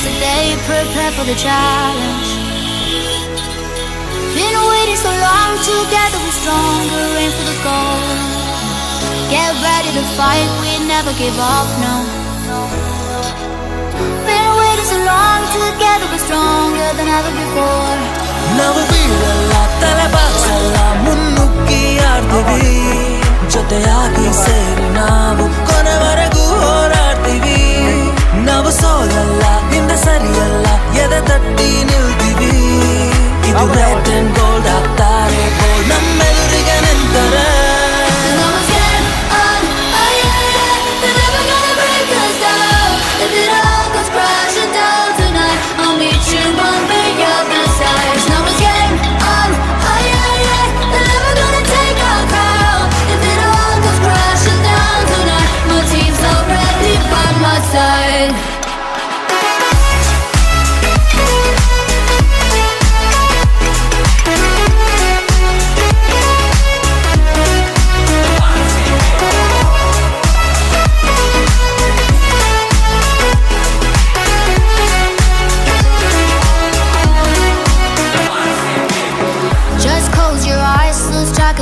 Yesterday, prepare for the challenge. Been waiting so long, together we're stronger, aim for the goal. Get ready to fight, we never give up, no. Been waiting so long, together we're stronger than ever before. ನಾವು ಬೀಳಲ್ಲ ತಲೆ ಬಾಚಲ್ಲ ಮುನ್ನುಗ್ಗಿ ಆಡ್ತೀವಿ ಜೊತೆಯಾಗಿ ಸೇರಿ ನಾವು ಕೊನೆವರೆಗೂ ಹೋರಾಡ್ತೀವಿ ನಾವು ಸೋಲಲ್ಲ ಹಿಂದೆ ಸರಿಯಲ್ಲ ಎದೆ ತಟ್ಟಿ ನಿಲ್ತೀವಿ ಇದು ರೆಡ್ ಅಂಡ್ ಗೋಲ್ಡ್ ಆಗ್ತಾರೆ ಗೋಲ್ಡ್ ನಮ್ಮೆದುರಿಗೆ ನಿಂತರೆ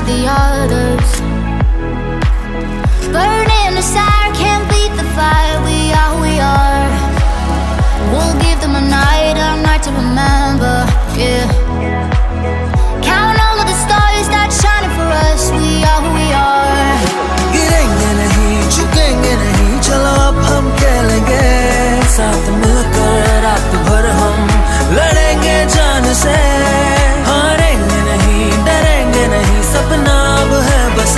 the others burning aside, can't beat the fire. We are who we are. We'll give them a night to remember. Yeah. Count all of the stars that shining for us. We are who we are. गिरेंगे नहीं झुकेंगे नहीं चलो अब हम खेलेंगे साथ मिलकर रात भर हम लड़ेंगे जान से हारेंगे नहीं डरेंगे नहीं सपना अब है बस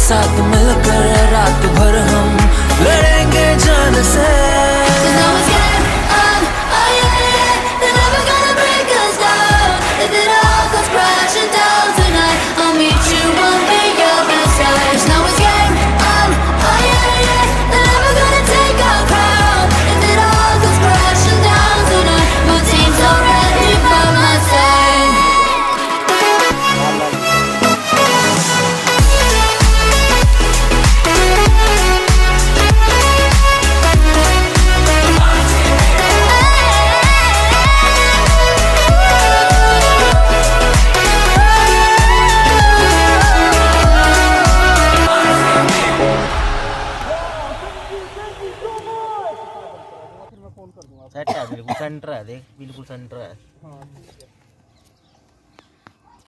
साथ मिलकर रात भर हम लड़ेंगे जान से सेट है बिल्कुल सेंटर है देख बिल्कुल सेंटर है।